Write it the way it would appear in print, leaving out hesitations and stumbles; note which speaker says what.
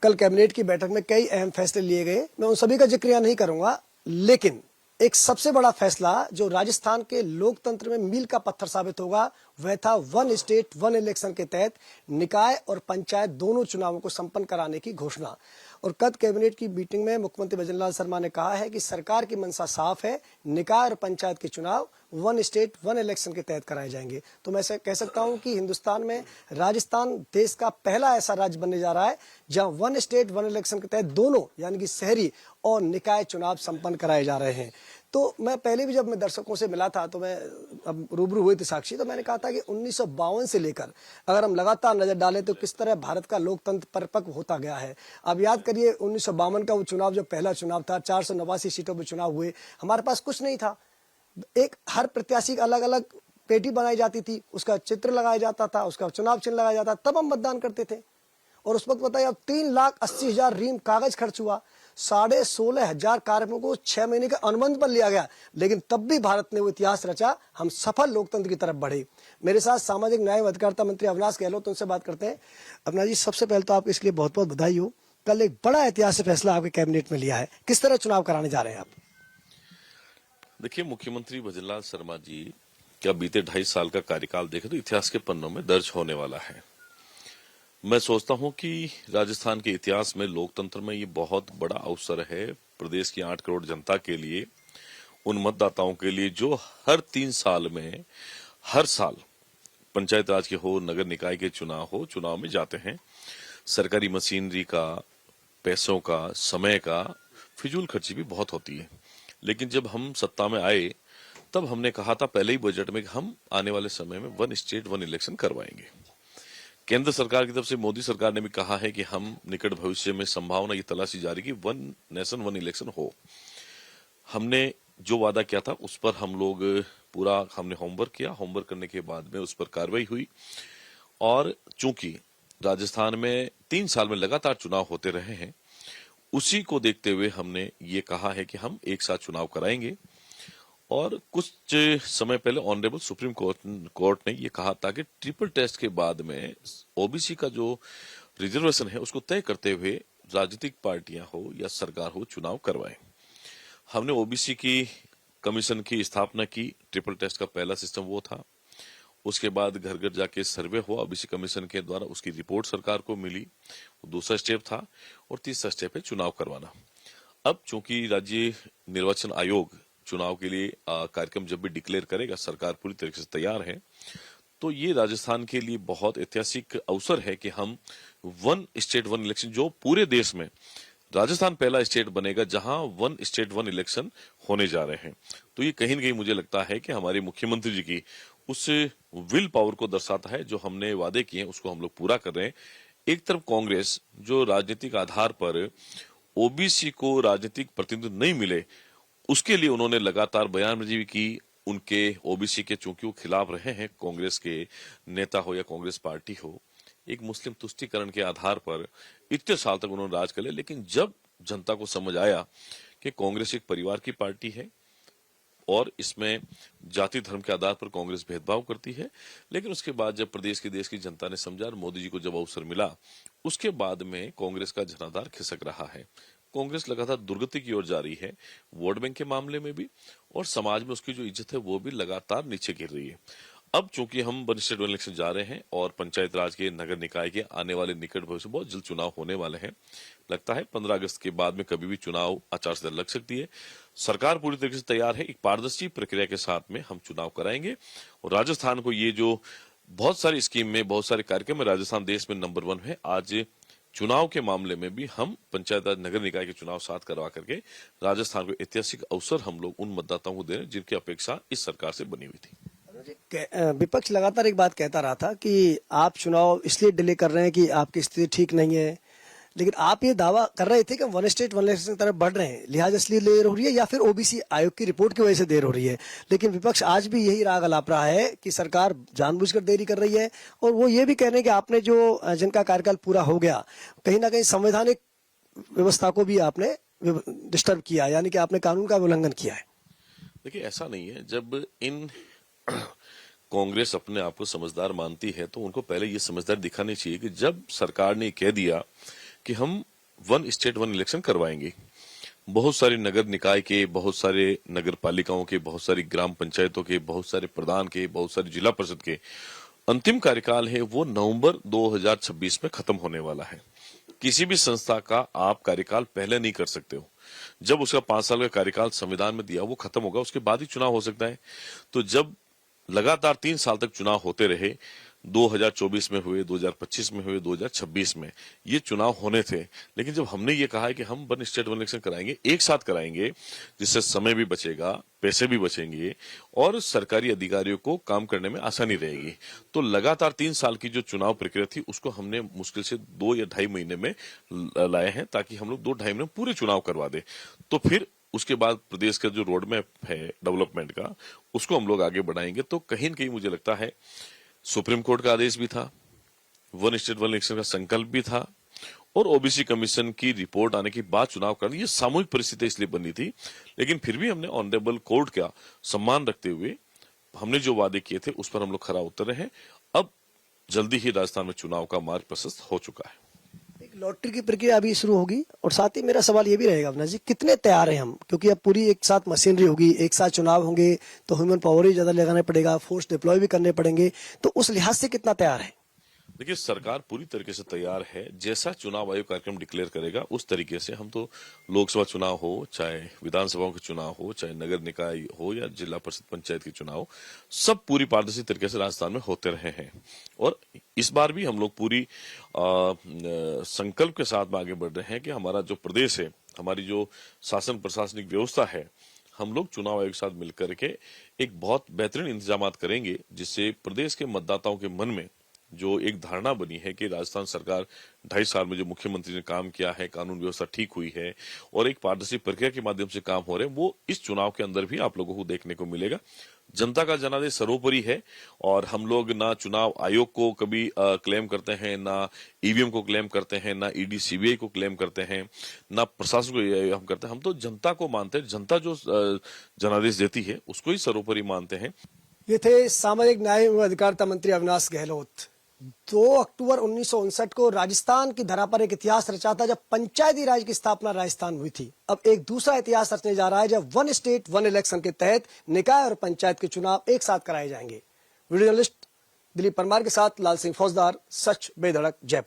Speaker 1: कल कैबिनेट की बैठक में कई अहम फैसले लिए गए। मैं उन सभी का जिक्र यहाँ नहीं करूंगा, लेकिन एक सबसे बड़ा फैसला जो राजस्थान के लोकतंत्र में मील का पत्थर साबित होगा वह था वन स्टेट वन इलेक्शन के तहत निकाय और पंचायत दोनों चुनावों को संपन्न कराने की घोषणा। और कल कैबिनेट की मीटिंग में मुख्यमंत्री भजनलाल शर्मा ने कहा है कि सरकार की मंशा साफ है, निकाय और पंचायत के चुनाव वन स्टेट वन इलेक्शन के तहत कराए जाएंगे। तो मैं कह सकता हूं कि हिंदुस्तान में राजस्थान देश का पहला ऐसा राज्य बनने जा रहा है जहां वन स्टेट वन इलेक्शन के तहत दोनों यानी कि शहरी और निकाय चुनाव संपन्न कराए जा रहे हैं। तो मैं पहले भी जब मैं दर्शकों से मिला था तो मैं अब रूबरू हुए थे साक्षी, तो मैंने कहा था कि 1952 से लेकर अगर हम लगातार नजर डालें तो किस तरह भारत का लोकतंत्र परिपक्व होता गया है। अब याद करिए 1952 का वो चुनाव जो पहला चुनाव था, 489 सीटों पर चुनाव हुए, हमारे पास कुछ नहीं था। एक हर प्रत्याशी अलग अलग पेटी बनाई जाती थी, उसका चित्र लगाया जाता था, उसका चुनाव चिन्ह लगाया जाता, तब हम मतदान करते थे। और उस वक्त बताइए अब 3,80,000 रीम कागज खर्च हुआ, 16,500 कार्यक्रमों को 6 महीने के अनुबंध पर लिया गया, लेकिन तब भी भारत ने वो इतिहास रचा, हम सफल लोकतंत्र की तरफ बढ़े। मेरे साथ सामाजिक न्याय एवं अधिकारिता मंत्री अविनाश गहलोत, उनसे बात करते हैं। अविनाश जी, सबसे पहले तो आपको इसके लिए बहुत बहुत बधाई हो। कल एक बड़ा ऐतिहासिक फैसला आपके कैबिनेट में लिया है, किस तरह चुनाव कराने जा रहे हैं आप?
Speaker 2: देखिए, मुख्यमंत्री भजनलाल शर्मा जी क्या बीते 2.5 साल का कार्यकाल देखें तो इतिहास के पन्नों में दर्ज होने वाला है। मैं सोचता हूं कि राजस्थान के इतिहास में लोकतंत्र में ये बहुत बड़ा अवसर है प्रदेश की 8 करोड़ जनता के लिए, उन मतदाताओं के लिए जो हर 3 साल में हर साल पंचायत राज के हो, नगर निकाय के चुनाव हो, चुनाव में जाते हैं। सरकारी मशीनरी का, पैसों का, समय का फिजूल खर्ची भी बहुत होती है। लेकिन जब हम सत्ता में आए तब हमने कहा था पहले ही बजट में कि हम आने वाले समय में वन स्टेट वन इलेक्शन करवाएंगे। केंद्र सरकार की तरफ से मोदी सरकार ने भी कहा है कि हम निकट भविष्य में संभावना ये तलाशी जा रही कि वन नेशन वन इलेक्शन हो। हमने जो वादा किया था उस पर हम लोग पूरा हमने होमवर्क किया। होमवर्क करने के बाद में उस पर कार्रवाई हुई और चूंकि राजस्थान में 3 साल में लगातार चुनाव होते रहे हैं, उसी को देखते हुए हमने ये कहा है कि हम एक साथ चुनाव कराएंगे। और कुछ समय पहले ऑनरेबल सुप्रीम कोर्ट ने ये कहा था कि ट्रिपल टेस्ट के बाद में ओबीसी का जो रिजर्वेशन है उसको तय करते हुए राजनीतिक पार्टियां हो या सरकार हो चुनाव करवाएं। हमने ओबीसी की कमीशन की स्थापना की। ट्रिपल टेस्ट का पहला सिस्टम वो था। उसके बाद घर घर जाके सर्वे हुआ ओबीसी कमीशन के द्वारा, उसकी रिपोर्ट सरकार को मिली, वो दूसरा स्टेप था। और तीसरा स्टेप है चुनाव करवाना। अब चूंकि राज्य निर्वाचन आयोग चुनाव के लिए कार्यक्रम जब भी डिक्लेयर करेगा, सरकार पूरी तरीके से तैयार है, तो ये राजस्थान के लिए बहुत ऐतिहासिक अवसर है कि हम वन स्टेट वन इलेक्शन, जो पूरे देश में राजस्थान पहला स्टेट बनेगा जहां वन स्टेट वन इलेक्शन होने जा रहे हैं। तो ये कहीं न कहीं मुझे लगता है कि हमारे मुख्यमंत्री जी की उस विल पावर को दर्शाता है। जो हमने वादे किए हैं उसको हम लोग पूरा कर रहे हैं। एक तरफ कांग्रेस जो राजनीतिक आधार पर ओबीसी को राजनीतिक प्रतिनिधित्व नहीं मिले, उसके लिए उन्होंने लगातार बयानबाजी भी की। उनके ओबीसी के चूंकि वो खिलाफ रहे हैं, कांग्रेस के नेता हो या कांग्रेस पार्टी हो, एक मुस्लिम तुष्टीकरण के आधार पर इतने साल तक उन्होंने राज कर लिया। लेकिन जब जनता को समझ आया कि कांग्रेस एक परिवार की पार्टी है और इसमें जाति धर्म के आधार पर कांग्रेस भेदभाव करती है, लेकिन उसके बाद जब प्रदेश की देश की जनता ने समझा और मोदी जी को जब अवसर मिला, उसके बाद में कांग्रेस का जनाधार खिसक रहा है। कांग्रेस लगातार दुर्गति की ओर जा रही है, वोट बैंक के मामले में भी, और समाज में उसकी जो इज्जत है वो भी लगातार नीचे गिर रही है। अब चूंकि हम वन स्टेट वन इलेक्शन जा रहे हैं और पंचायत राज के, नगर निकाय के आने वाले निकट भविष्य बहुत जल्द चुनाव होने वाले हैं। लगता है 15 अगस्त के बाद में कभी भी चुनाव आचार संहिता लग सकती है। सरकार पूरी तरीके से तैयार है। एक पारदर्शी प्रक्रिया के साथ में हम चुनाव कराएंगे और राजस्थान को ये जो बहुत सारी स्कीम में, बहुत सारे कार्यक्रम में राजस्थान देश में नंबर 1 है। आज चुनाव के मामले में भी हम पंचायत राज नगर निकाय के चुनाव साथ करवा करके राजस्थान को ऐतिहासिक अवसर हम लोग उन मतदाताओं को दे रहे हैं जिनकी अपेक्षा इस सरकार से बनी हुई थी।
Speaker 1: विपक्ष लगातार एक बात कहता रहा था कि आप चुनाव इसलिए डिले कर रहे हैं कि आपकी स्थिति ठीक नहीं है, लेकिन आप ये दावा कर रहे थे कि वन स्टेट वन इलेक्शन की तरफ बढ़ रहे हैं, लिहाजा इसलिए देर हो रही है या फिर ओबीसी आयोग की रिपोर्ट की वजह से देर हो रही है। लेकिन विपक्ष आज भी यही राग अलाप रहा है कि सरकार जानबूझकर देरी कर रही है और वो ये भी कह रहे हैं कि आपने जो जिनका कार्यकाल पूरा हो गया, कहीं ना कहीं संवैधानिक व्यवस्था को भी आपने डिस्टर्ब किया, यानी कि आपने कानून का उल्लंघन किया है।
Speaker 2: देखिए, ऐसा नहीं है। जब इन कांग्रेस अपने आप को समझदार मानती है तो उनको पहले ये समझदार दिखानी चाहिए कि जब सरकार ने कह दिया कि हम वन स्टेट वन इलेक्शन करवाएंगे। बहुत सारे नगर निकाय के, बहुत सारे नगर पालिकाओं के, बहुत सारी ग्राम पंचायतों के, बहुत सारे प्रधान के, बहुत सारी जिला परिषद के अंतिम कार्यकाल है वो नवंबर 2026 में खत्म होने वाला है। किसी भी संस्था का आप कार्यकाल पहले नहीं कर सकते हो। जब उसका 5 साल का कार्यकाल संविधान में दिया वो खत्म होगा, उसके बाद ही चुनाव हो सकता है। तो जब लगातार 3 साल तक चुनाव होते रहे, 2024 में हुए, 2025 में हुए, 2026 में ये चुनाव होने थे, लेकिन जब हमने ये कहा है कि हम वन स्टेट वन इलेक्शन कराएंगे, एक साथ कराएंगे, जिससे समय भी बचेगा, पैसे भी बचेंगे और सरकारी अधिकारियों को काम करने में आसानी रहेगी। तो लगातार 3 साल की जो चुनाव प्रक्रिया थी उसको हमने मुश्किल से 2 या 2.5 महीने में लाए हैं, ताकि हम लोग 2-2.5 महीने में पूरे चुनाव करवा दें। तो फिर उसके बाद प्रदेश का जो रोड मैप है डेवलपमेंट का, उसको हम लोग आगे बढ़ाएंगे। तो कहीं न कहीं मुझे लगता है सुप्रीम कोर्ट का आदेश भी था, वन स्टेट वन इलेक्शन का संकल्प भी था और ओबीसी कमीशन की रिपोर्ट आने के बाद चुनाव करना, ये सामूहिक परिस्थिति इसलिए बनी थी। लेकिन फिर भी हमने ऑनरेबल कोर्ट का सम्मान रखते हुए हमने जो वादे किए थे उस पर हम लोग खरा उतर रहे हैं। अब जल्दी ही राजस्थान में चुनाव का मार्ग प्रशस्त हो चुका है।
Speaker 1: एक लॉटरी की प्रक्रिया अभी शुरू होगी और साथ ही मेरा सवाल ये भी रहेगा अविनाश जी, कितने तैयार हैं हम, क्योंकि अब पूरी एक साथ मशीनरी होगी, एक साथ चुनाव होंगे तो ह्यूमन पावर ही ज्यादा लगाना पड़ेगा, फोर्स डिप्लॉय भी करने पड़ेंगे, तो उस लिहाज से कितना तैयार है?
Speaker 2: देखिए, सरकार पूरी तरीके से तैयार है। जैसा चुनाव आयोग कार्यक्रम डिक्लेयर करेगा उस तरीके से हम तो लोकसभा चुनाव हो, चाहे विधानसभाओं के चुनाव हो, चाहे नगर निकाय हो या जिला परिषद पंचायत के चुनाव, सब पूरी पारदर्शी तरीके से राजस्थान में होते रहे हैं। और इस बार भी हम लोग पूरी संकल्प के साथ में आगे बढ़ रहे हैं कि हमारा जो प्रदेश है, हमारी जो शासन प्रशासनिक व्यवस्था है, हम लोग चुनाव आयोग के साथ मिलकर के एक बहुत बेहतरीन इंतजाम करेंगे, जिससे प्रदेश के मतदाताओं के मन में जो एक धारणा बनी है कि राजस्थान सरकार 2.5 साल में जो मुख्यमंत्री ने काम किया है, कानून व्यवस्था ठीक हुई है और एक पारदर्शी प्रक्रिया के माध्यम से काम हो रहे हैं, वो इस चुनाव के अंदर भी आप लोगों को देखने को मिलेगा। जनता का जनादेश सर्वोपरि है और हम लोग ना चुनाव आयोग को कभी क्लेम करते हैं, ना ईवीएम को क्लेम करते हैं, ना ईडी सीबीआई को क्लेम करते हैं, ना प्रशासन को हम करते हैं। हम तो जनता को मानते हैं, जनता जो जनादेश देती है उसको ही सर्वोपरि मानते हैं।
Speaker 1: ये थे सामाजिक न्याय एवं अधिकारिता मंत्री अविनाश गहलोत। 2 अक्टूबर 1959 को राजस्थान की धरा पर एक इतिहास रचा था जब पंचायती राज की स्थापना राजस्थान हुई थी। अब एक दूसरा इतिहास रचने जा रहा है जब वन स्टेट वन इलेक्शन के तहत निकाय और पंचायत के चुनाव एक साथ कराए जाएंगे। वीडियो जर्नलिस्ट दिलीप परमार के साथ लाल सिंह फौजदार, सच बेधड़क, जयपुर।